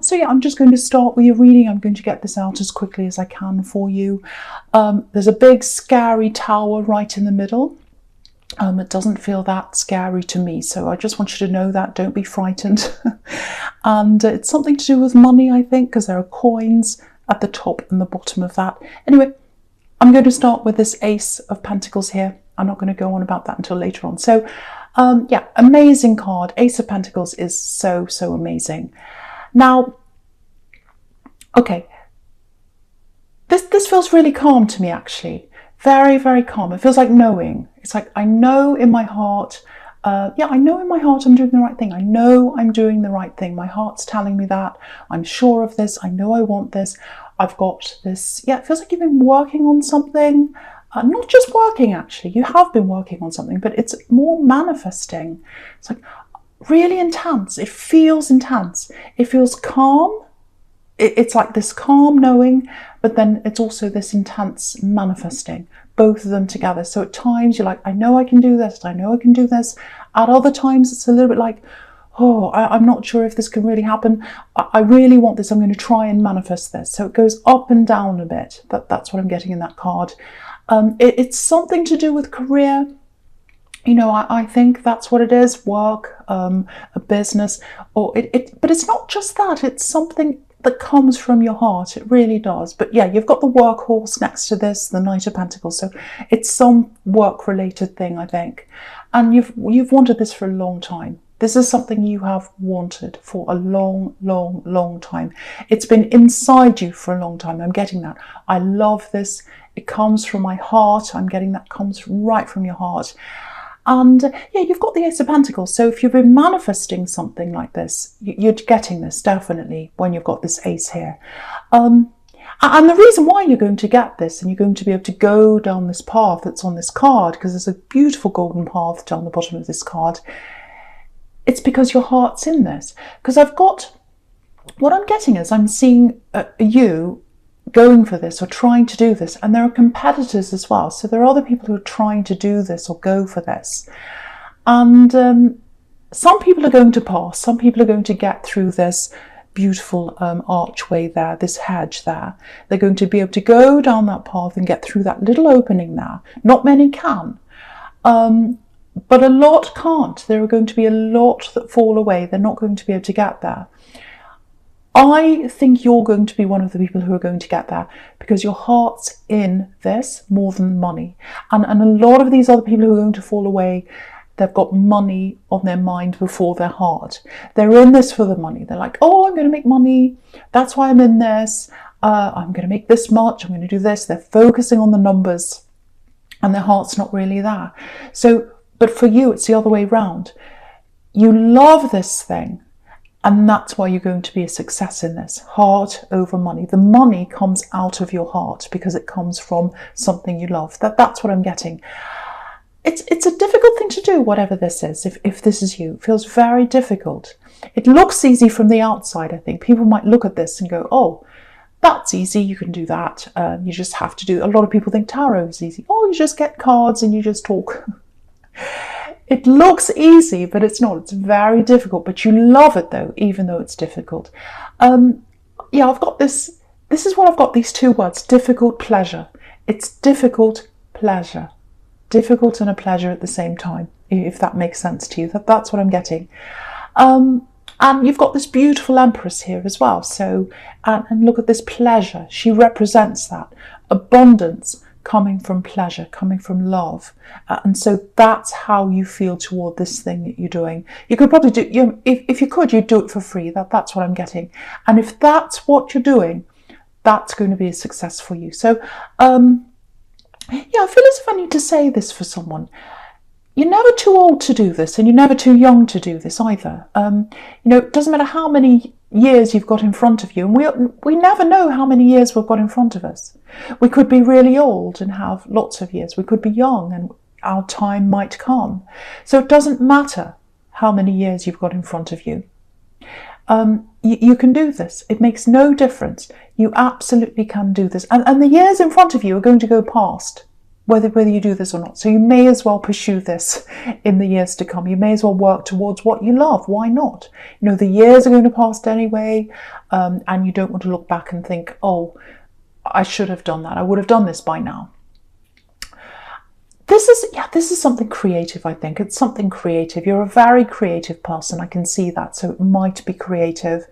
So yeah, I'm just going to start with your reading. I'm going to get this out as quickly as I can for you. There's a big scary tower right in the middle. It doesn't feel that scary to me, so I just want you to know that. Don't be frightened. And it's something to do with money, I think, because there are coins at the top and the bottom of that. Anyway, I'm going to start with this Ace of Pentacles here. I'm not going to go on about that until later on. So yeah, amazing card. Ace of Pentacles is so amazing. Now, okay, this feels really calm to me, actually. Very calm. It feels like knowing. It's like, I know in my heart, yeah, I know in my heart I'm doing the right thing. I know I'm doing the right thing. My heart's telling me that. I'm sure of this. I know I want this. I've got this. Yeah, it feels like you've been working on something. Not just working, actually. You have been working on something, but it's more manifesting. It's like really intense. It feels intense. It feels calm. It's like this calm knowing, but then it's also this intense manifesting, both of them together. So at times you're like, I know I can do this. I know I can do this. At other times it's a little bit like, oh, I'm not sure if this can really happen. I really want this. I'm going to try and manifest this. So it goes up and down a bit. That's what I'm getting in that card. It's something to do with career. You know, I think that's what it is. Work, a business, or but it's not just that. It's something that comes from your heart. It really does. But yeah, you've got the workhorse next to this, the Knight of Pentacles. So it's some work-related thing, I think. And you've wanted this for a long time. This is something you have wanted for a long time. It's been inside you for a long time. I'm getting that. I love this. It comes from my heart. I'm getting that comes right from your heart. And yeah, you've got the Ace of Pentacles. So if you've been manifesting something like this, you're getting this definitely when you've got this ace here. And the reason why you're going to get this and you're going to be able to go down this path that's on this card, because there's a beautiful golden path down the bottom of this card, it's because your heart's in this. Because what I'm getting is I'm seeing you going for this or trying to do this, and there are competitors as well. So there are other people who are trying to do this or go for this, and some people are going to pass. Some people are going to get through this beautiful archway there, this hedge there. They're going to be able to go down that path and get through that little opening there. Not many can, but a lot can't. There are going to be a lot that fall away. They're not going to be able to get there. I think you're going to be one of the people who are going to get there because your heart's in this more than money. And a lot of these other people who are going to fall away, they've got money on their mind before their heart. They're in this for the money. They're like, oh, I'm going to make money. That's why I'm in this. I'm going to make this much. I'm going to do this. They're focusing on the numbers and their heart's not really there. So, but for you, it's the other way around. You love this thing. And that's why you're going to be a success in this. Heart over money. The money comes out of your heart because it comes from something you love. That's what I'm getting. It's a difficult thing to do, whatever this is, if this is you. It feels very difficult. It looks easy from the outside, I think. People might look at this and go, oh, that's easy, you can do that. You just have to do. A lot of people think tarot is easy. Oh, you just get cards and you just talk. It looks easy, but it's not. It's very difficult, but you love it though, even though it's difficult. Yeah, I've got this. This is what I've got, these two words, difficult, pleasure. It's difficult, pleasure. Difficult and a pleasure at the same time, if that makes sense to you. That's what I'm getting. And you've got this beautiful Empress here as well. So, and look at this pleasure. She represents that. Abundance, coming from pleasure, coming from love. And so that's how you feel toward this thing that you're doing. You could probably do, if you could, you'd do it for free. That's what I'm getting. And if that's what you're doing, that's going to be a success for you. So, yeah, I feel as if I need to say this for someone. You're never too old to do this, and you're never too young to do this either. It doesn't matter how many years you've got in front of you, and we never know how many years we've got in front of us. We could be really old and have lots of years. We could be young and our time might come. So it doesn't matter how many years you've got in front of you. You can do this. It makes no difference. You absolutely can do this. And the years in front of you are going to go past. whether you do this or not. So you may as well pursue this in the years to come. You may as well work towards what you love. Why not? You know, the years are going to pass anyway, and you don't want to look back and think, oh, I should have done that. I would have done this by now. This is something creative, I think. It's something creative. You're a very creative person. I can see that. So it might be creative.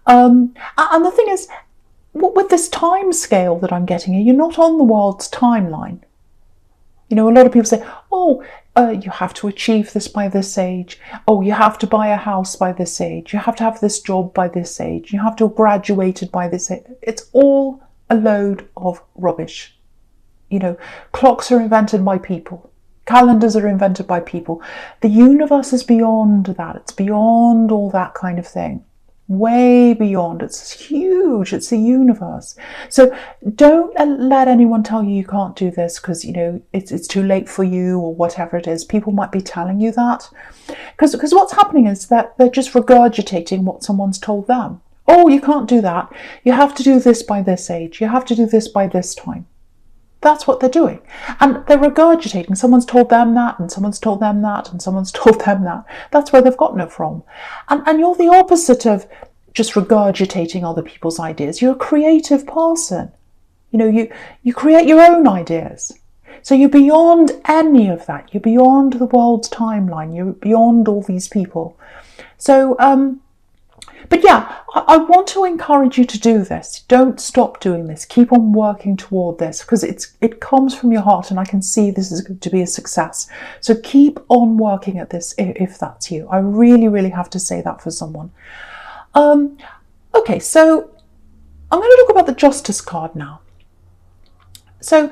And the thing is, with this time scale that I'm getting here, you're not on the world's timeline. You know, a lot of people say, oh, you have to achieve this by this age. Oh, you have to buy a house by this age. You have to have this job by this age. You have to have graduated by this age. It's all a load of rubbish. You know, clocks are invented by people. Calendars are invented by people. The universe is beyond that. It's beyond all that kind of thing. Way beyond. It's huge. It's the universe. So don't let anyone tell you you can't do this because, you know, it's too late for you or whatever it is. People might be telling you that. Because what's happening is that they're just regurgitating what someone's told them. Oh, you can't do that. You have to do this by this age. You have to do this by this time. That's what they're doing. And they're regurgitating. Someone's told them that, and someone's told them that, and someone's told them that. That's where they've gotten it from. And you're the opposite of just regurgitating other people's ideas. You're a creative person. You know, you create your own ideas. So you're beyond any of that. You're beyond the world's timeline. You're beyond all these people. So, but yeah, I want to encourage you to do this. Don't stop doing this. Keep on working toward this because it comes from your heart and I can see this is going to be a success. So keep on working at this if that's you. I really, really have to say that for someone. Okay, so I'm going to talk about the Justice card now. So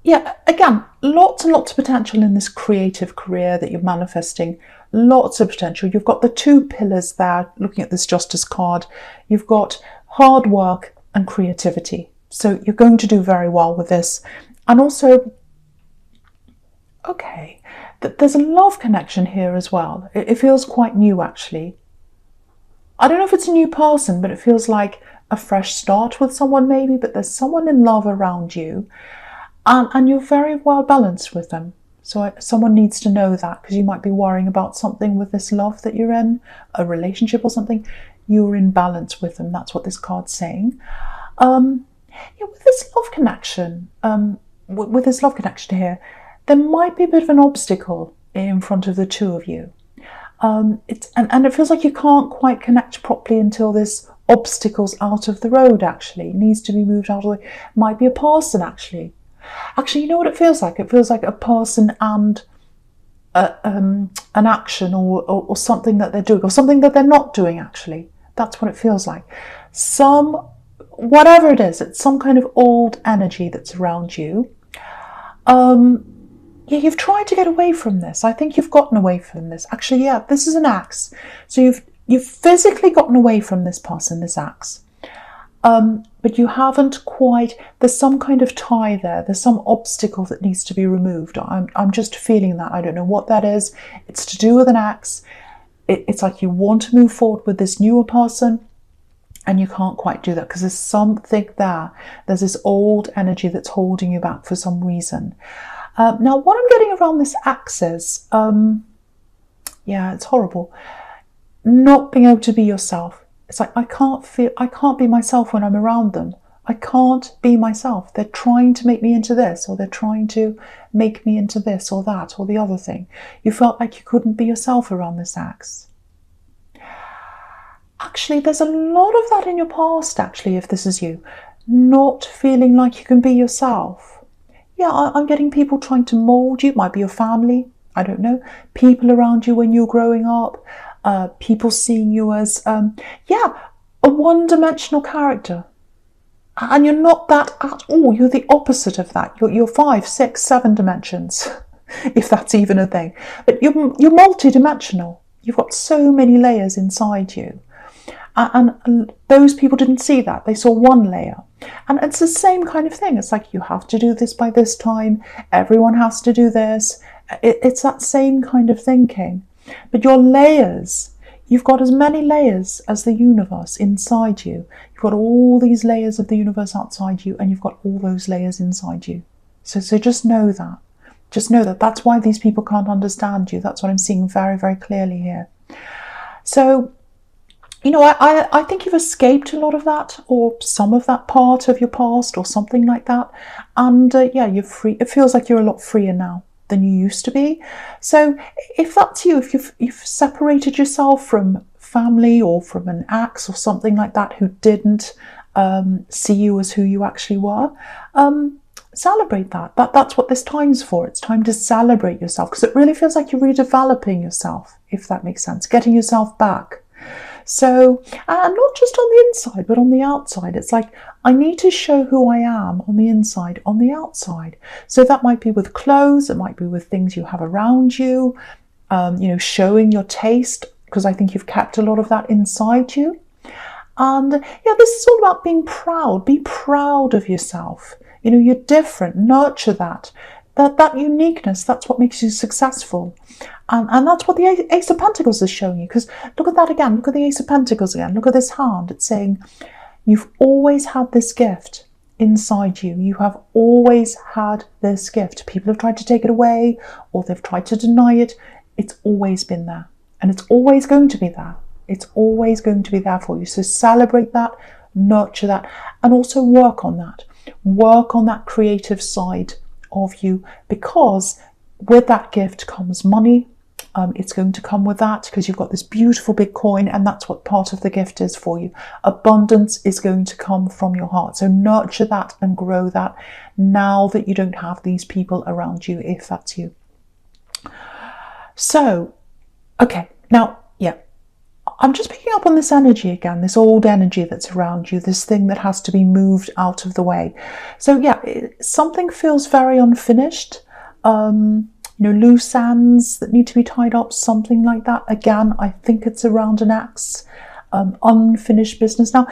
yeah, again, lots and lots of potential in this creative career that you're manifesting. Lots of potential. You've got the two pillars there, looking at this Justice card. You've got hard work and creativity. So you're going to do very well with this. And also, okay, there's a love connection here as well. It feels quite new, actually. I don't know if it's a new person, but it feels like a fresh start with someone maybe, but there's someone in love around you. And you're very well balanced with them. So someone needs to know that because you might be worrying about something with this love that you're in, a relationship or something. You're in balance with them. That's what this card's saying. With this love connection, here, there might be a bit of an obstacle in front of the two of you. And it feels like you can't quite connect properly until this obstacle's out of the road, actually. It needs to be moved out of the way. Might be a person, actually. Actually, you know what it feels like? It feels like a person and an action or something that they're doing or something that they're not doing, actually. That's what it feels like. Whatever it is, it's some kind of old energy that's around you. You've tried to get away from this. I think you've gotten away from this. Actually, yeah, this is an axe. So you've physically gotten away from this person, this axe. But you haven't quite, there's some kind of tie there. There's some obstacle that needs to be removed. I'm just feeling that. I don't know what that is. It's to do with an axe. It's like you want to move forward with this newer person and you can't quite do that because there's something there. There's this old energy that's holding you back for some reason. Now, what I'm getting around this axe is, it's horrible. Not being able to be yourself. It's like I can't be myself when I'm around them. I can't be myself. They're trying to make me into this, or they're trying to make me into this or that or the other thing. You felt like you couldn't be yourself around this axe. Actually, there's a lot of that in your past, actually, if this is you. Not feeling like you can be yourself. Yeah, I'm getting people trying to mold you. It might be your family. I don't know. People around you when you're growing up. People seeing you as, a one-dimensional character. And you're not that at all. You're the opposite of that. You're 5, 6, 7 dimensions, if that's even a thing. But you're multi-dimensional. You've got so many layers inside you. And those people didn't see that. They saw one layer. And it's the same kind of thing. It's like, you have to do this by this time. Everyone has to do this. It's that same kind of thinking. But your layers, you've got as many layers as the universe inside you. You've got all these layers of the universe outside you, and you've got all those layers inside you. So just know that. Just know that that's why these people can't understand you. That's what I'm seeing very, very clearly here. So, you know, I think you've escaped a lot of that, or some of that part of your past, or something like that. And yeah, you're free. It feels like you're a lot freer now than you used to be. So if that's you, if you've separated yourself from family or from an ex or something like that who didn't see you as who you actually were, celebrate that. That's what this time's for. It's time to celebrate yourself, because it really feels like you're redeveloping yourself, if that makes sense, getting yourself back. So, and not just on the inside, but on the outside. It's like, I need to show who I am on the inside, on the outside. So that might be with clothes, it might be with things you have around you, you know, showing your taste, because I think you've kept a lot of that inside you. And yeah, this is all about being proud. Be proud of yourself. You know, you're different. Nurture that. That uniqueness, that's what makes you successful. And that's what the Ace of Pentacles is showing you. Because look at that again. Look at the Ace of Pentacles again. Look at this hand. It's saying you've always had this gift inside you. You have always had this gift. People have tried to take it away, or they've tried to deny it. It's always been there. And it's always going to be there. It's always going to be there for you. So celebrate that, nurture that, and also work on that. Work on that creative side of you, because with that gift comes money. It's going to come with that, because you've got this beautiful big coin, and that's what part of the gift is for you. Abundance is going to come from your heart. So nurture that and grow that now that you don't have these people around you, if that's you. So, okay, now, yeah, I'm just picking up on this energy again, this old energy that's around you, this thing that has to be moved out of the way. So yeah, something feels very unfinished. You know, loose ends that need to be tied up, something like that. Again, I think it's around an ex, unfinished business. Now,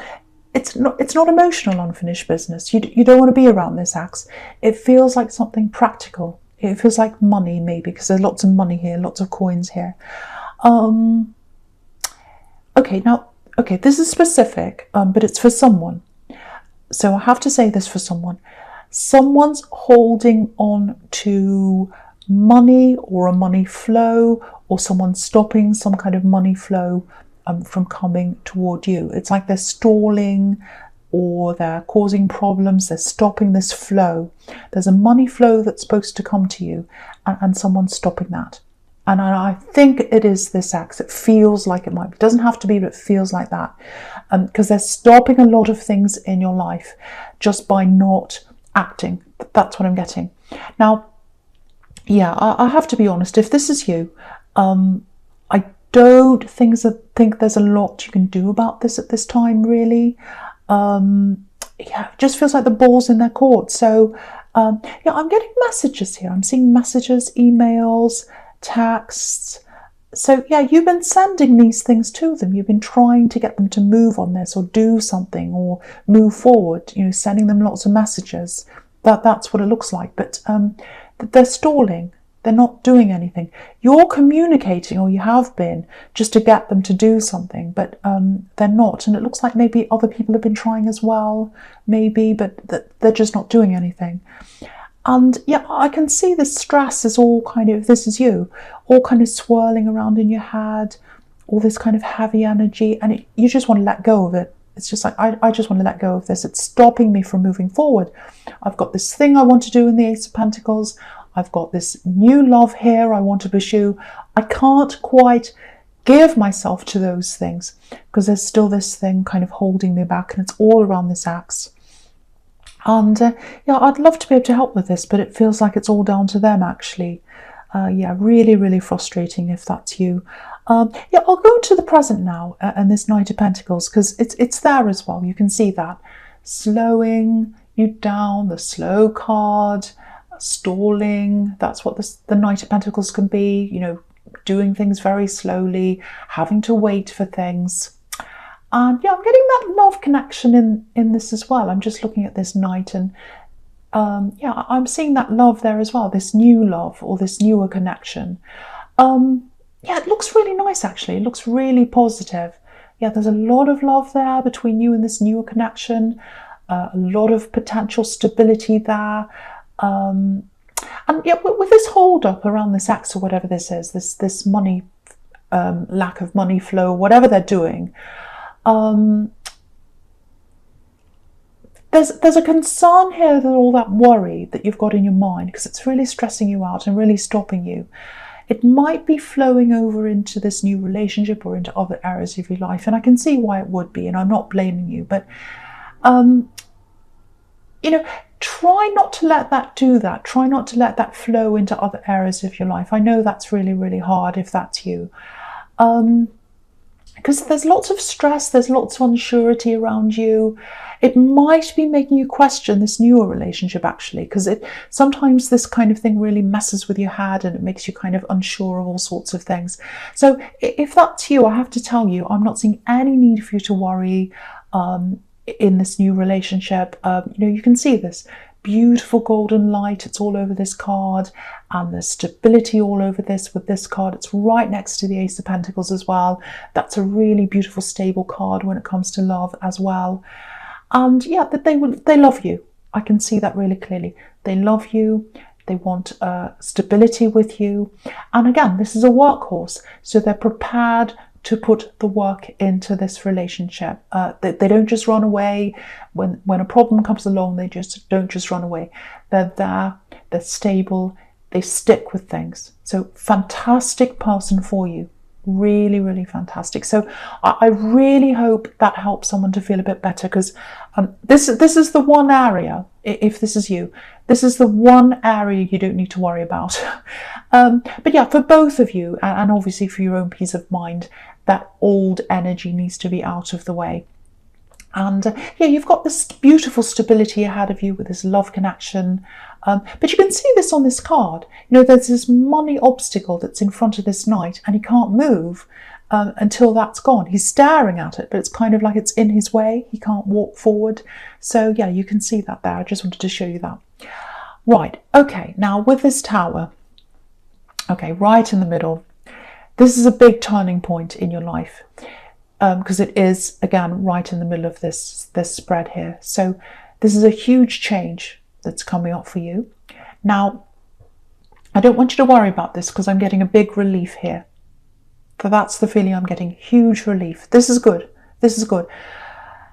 it's not emotional unfinished business. You don't want to be around this ex. It feels like something practical. It feels like money, maybe, because there's lots of money here, lots of coins here. Okay, now, okay, this is specific, but it's for someone. So I have to say this for someone. Someone's holding on to money or a money flow, or someone's stopping some kind of money flow from coming toward you. It's like they're stalling, or they're causing problems. They're stopping this flow. There's a money flow that's supposed to come to you, and someone's stopping that. And I think it is this ex. It feels like it might be. It doesn't have to be, but it feels like that. Because they're stopping a lot of things in your life just by not acting. That's what I'm getting. Now, yeah, I have to be honest. If this is you, I don't think there's a lot you can do about this at this time, really. Yeah, it just feels like the ball's in their court. So, yeah, I'm getting messages here. I'm seeing messages, emails, texts. So yeah, you've been sending these things to them. You've been trying to get them to move on this, or do something, or move forward, you know, sending them lots of messages. That's what it looks like. But they're stalling. They're not doing anything. You're communicating, or you have been, just to get them to do something, but they're not. And it looks like maybe other people have been trying as well, maybe, but they're just not doing anything. And yeah, I can see the stress is all kind of, if this is you, all kind of swirling around in your head, all this kind of heavy energy, and you just want to let go of it. It's just like, I just want to let go of this. It's stopping me from moving forward. I've got this thing I want to do in the Ace of Pentacles. I've got this new love here I want to pursue. I can't quite give myself to those things, because there's still this thing kind of holding me back, and it's all around this axe. And yeah, I'd love to be able to help with this, but it feels like it's all down to them, actually. Yeah, really, really frustrating if that's you. Yeah, I'll go into the present now, and this Knight of Pentacles, because it's there as well. You can see that. Slowing you down, the slow card, stalling. That's what the Knight of Pentacles can be, you know, doing things very slowly, having to wait for things. And yeah, I'm getting that love connection in this as well. I'm just looking at this Knight, and yeah, I'm seeing that love there as well, this new love, or this newer connection. Yeah, it looks really nice, actually. It looks really positive. Yeah, there's a lot of love there between you and this newer connection, a lot of potential stability there. And yeah, with this hold up around this X or whatever this is, this money, lack of money flow, whatever they're doing, there's a concern here that all that worry that you've got in your mind, because it's really stressing you out and really stopping you, it might be flowing over into this new relationship or into other areas of your life. And I can see why it would be, and I'm not blaming you, but try not to let that do that. Try not to let that flow into other areas of your life. I know that's really, really hard if that's you. Because there's lots of stress, there's lots of unsurety around you. It might be making you question this newer relationship, actually, because sometimes this kind of thing really messes with your head and it makes you kind of unsure of all sorts of things. So if that's you, I have to tell you, I'm not seeing any need for you to worry in this new relationship. You can see this beautiful golden light. It's all over this card, and there's stability all over this with this card. It's right next to the Ace of Pentacles as well. That's a really beautiful, stable card when it comes to love as well. And yeah, that they love you. I can see that really clearly. They love you. They want stability with you. And again, this is a workhorse, so they're prepared to put the work into this relationship. They don't just run away when a problem comes along. They just don't just run away. They're there. They're stable. They stick with things. So fantastic person for you. Really, really fantastic. So I really hope that helps someone to feel a bit better, because this is the one area, if this is you, this is the one area you don't need to worry about. But yeah, for both of you, and obviously for your own peace of mind, that old energy needs to be out of the way. And yeah, you've got this beautiful stability ahead of you with this love connection. But you can see this on this card. There's this money obstacle that's in front of this knight, and he can't move until that's gone. He's staring at it, but it's kind of like it's in his way. He can't walk forward. So yeah, you can see that there. I just wanted to show you that. Right, okay, now with this tower, okay, right in the middle, this is a big turning point in your life. Because it is, again, right in the middle of this spread here. So this is a huge change that's coming up for you. Now, I don't want you to worry about this, because I'm getting a big relief here. So that's the feeling I'm getting, huge relief. This is good. This is good.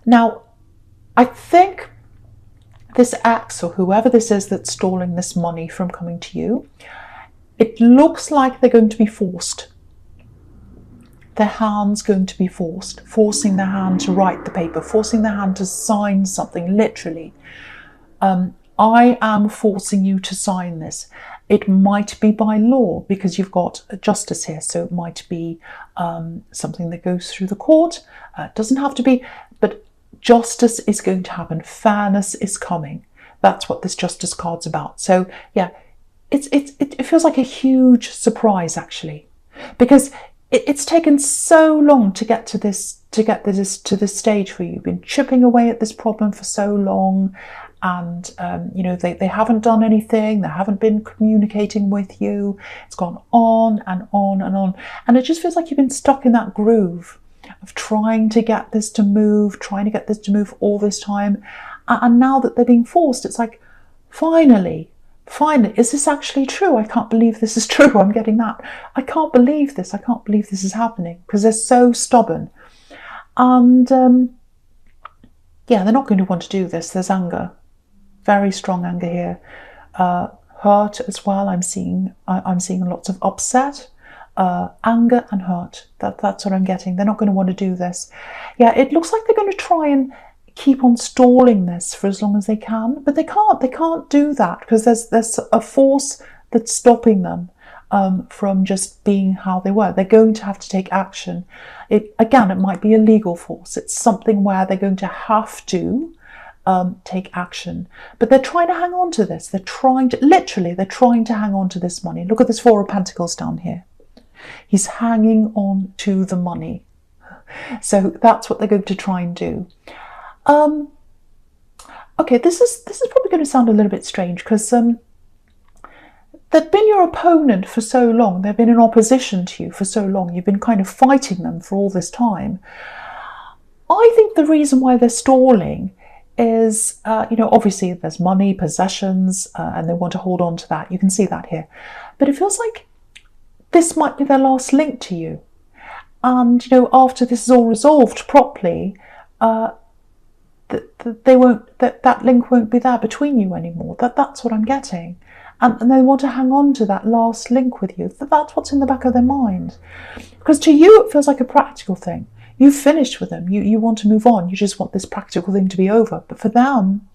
Now, I think this X, or whoever this is that's stalling this money from coming to you, it looks like they're going to be forced. Their hand's going to be forcing their hand to write the paper, forcing their hand to sign something, literally. I am forcing you to sign this. It might be by law, because you've got a justice here, so it might be something that goes through the court. It doesn't have to be, but justice is going to happen. Fairness is coming. That's what this justice card's about. So yeah, it feels like a huge surprise, actually, because it's taken so long to get to this stage for you. You've been chipping away at this problem for so long, and they haven't done anything. They haven't been communicating with you. It's gone on and on and on, and it just feels like you've been stuck in that groove of trying to get this to move all this time. And now that they're being forced, it's like, finally, is this actually true? I can't believe this is true. I'm getting that. I can't believe this. I can't believe this is happening, because they're so stubborn. And yeah, they're not going to want to do this. There's anger, very strong anger here. Hurt as well. I'm seeing lots of upset, anger and hurt. That's what I'm getting. They're not going to want to do this. Yeah, it looks like they're going to try and keep on stalling this for as long as they can, but they can't do that, because there's a force that's stopping them from just being how they were. They're going to have to take action. It might be a legal force. It's something where they're going to have to take action, but they're trying to hang on to this. They're trying to hang on to this money. Look at this Four of Pentacles down here. He's hanging on to the money. So that's what they're going to try and do. Okay, this is probably going to sound a little bit strange, because they've been your opponent for so long. They've been in opposition to you for so long. You've been kind of fighting them for all this time. I think the reason why they're stalling is, obviously there's money, possessions, and they want to hold on to that. You can see that here. But it feels like this might be their last link to you. And, after this is all resolved properly, that link won't be there between you anymore. That's what I'm getting. And they want to hang on to that last link with you. That's what's in the back of their mind. Because to you, it feels like a practical thing. You've finished with them. You want to move on. You just want this practical thing to be over. But for them,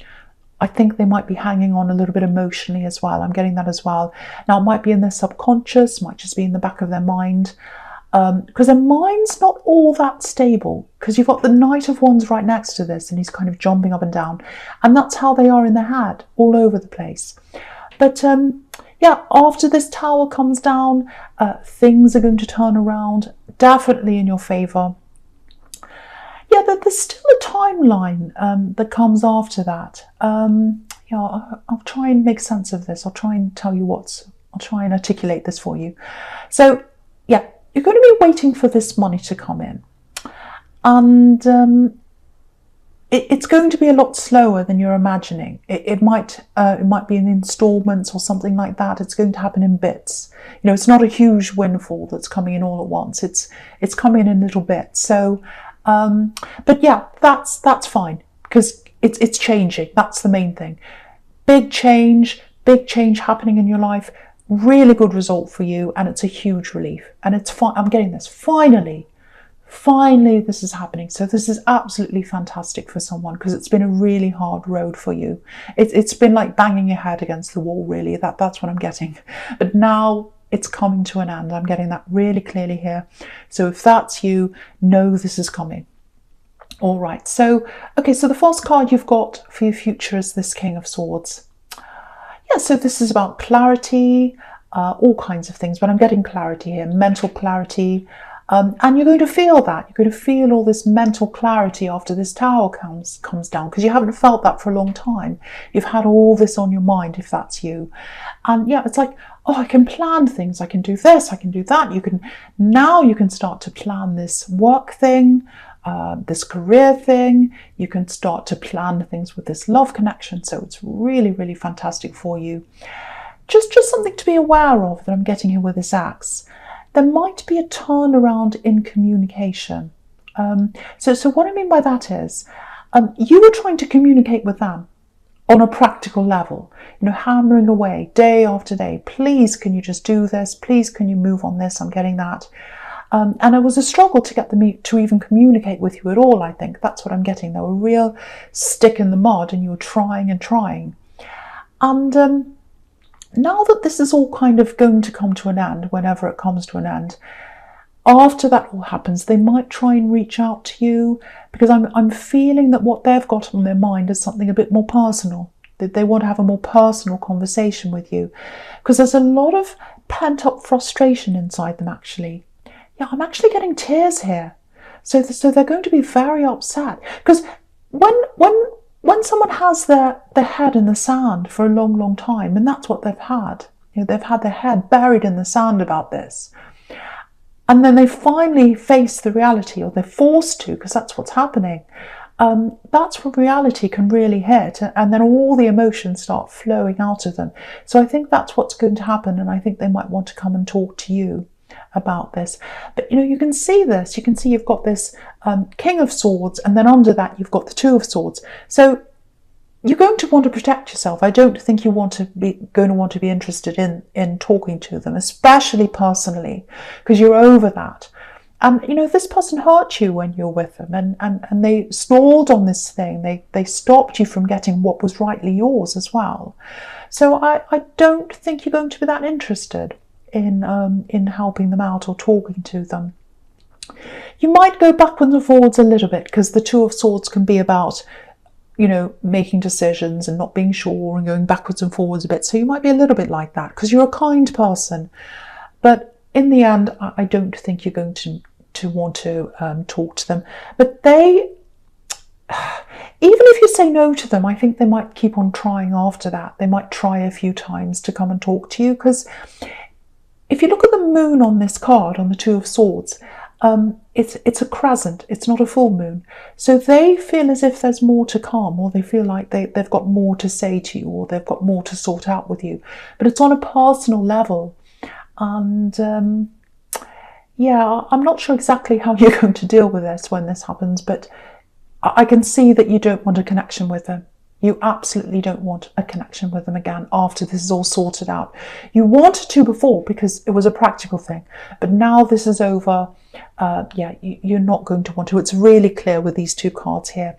I think they might be hanging on a little bit emotionally as well. I'm getting that as well. Now, it might be in their subconscious, might just be in the back of their mind. Because their mind's not all that stable. Because you've got the Knight of Wands right next to this, and he's kind of jumping up and down. And that's how they are in their head, all over the place. But after this Tower comes down, things are going to turn around, definitely in your favour. Yeah, there's still a timeline that comes after that. I'll try and make sense of this. I'll try and I'll try and articulate this for you. So, yeah, you're going to be waiting for this money to come in. And it's going to be a lot slower than you're imagining. It might be in installments or something like that. It's going to happen in bits. It's not a huge windfall that's coming in all at once. It's coming in little bits. So, but yeah, that's fine because it's changing. That's the main thing. Big change happening in your life. Really good result for you, and it's a huge relief. And it's fine. I'm getting this. Finally, this is happening. So this is absolutely fantastic for someone because it's been a really hard road for you. It's been like banging your head against the wall, really. That's what I'm getting. But now it's coming to an end. I'm getting that really clearly here. So if that's you, know this is coming. All right. So, okay. So the first card you've got for your future is this King of Swords. Yeah, so this is about clarity, all kinds of things, but I'm getting clarity here, mental clarity, and you're going to feel that. You're going to feel all this mental clarity after this Tower comes down, because you haven't felt that for a long time. You've had all this on your mind, if that's you. And yeah, it's like, oh, I can plan things. I can do this, I can do that. Now you can start to plan this work thing, this career thing. You can start to plan things with this love connection. So it's really, really fantastic for you. Just something to be aware of that I'm getting here with this axe. There might be a turnaround in communication. So what I mean by that is, you were trying to communicate with them on a practical level, hammering away day after day. Please, can you just do this? Please, can you move on this? I'm getting that. And it was a struggle to get them to even communicate with you at all, I think. That's what I'm getting. They were a real stick in the mud and you were trying and trying. And now that this is all kind of going to come to an end, whenever it comes to an end, after that all happens, they might try and reach out to you, because I'm feeling that what they've got on their mind is something a bit more personal. That they want to have a more personal conversation with you, because there's a lot of pent-up frustration inside them, actually. Yeah, I'm actually getting tears here. So they're going to be very upset, because when someone has their head in the sand for a long, long time, and that's what they've had, they've had their head buried in the sand about this, and then they finally face the reality, or they're forced to, because that's what's happening. That's where reality can really hit, and then all the emotions start flowing out of them. So I think that's what's going to happen, and I think they might want to come and talk to you about this. But you can see this. You can see you've got this King of Swords, and then under that you've got the Two of Swords. So you're going to want to protect yourself. I don't think you're going to want to be interested in talking to them, especially personally, because you're over that. And this person hurt you when you're with them, and they stalled on this thing. They stopped you from getting what was rightly yours as well. So I don't think you're going to be that interested in helping them out or talking to them. You might go backwards and forwards a little bit, because the Two of Swords can be about, making decisions and not being sure and going backwards and forwards a bit. So you might be a little bit like that, because you're a kind person. But in the end, I don't think you're going to want to talk to them. But even if you say no to them, I think they might keep on trying after that. They might try a few times to come and talk to you, because if you look at the moon on this card, on the Two of Swords, it's a crescent, it's not a full moon. So they feel as if there's more to come, or they feel like they've got more to say to you, or they've got more to sort out with you. But it's on a personal level. And yeah, I'm not sure exactly how you're going to deal with this when this happens, but I can see that you don't want a connection with them. You absolutely don't want a connection with them again after this is all sorted out. You wanted to before because it was a practical thing, but now this is over, yeah, you're not going to want to. It's really clear with these two cards here.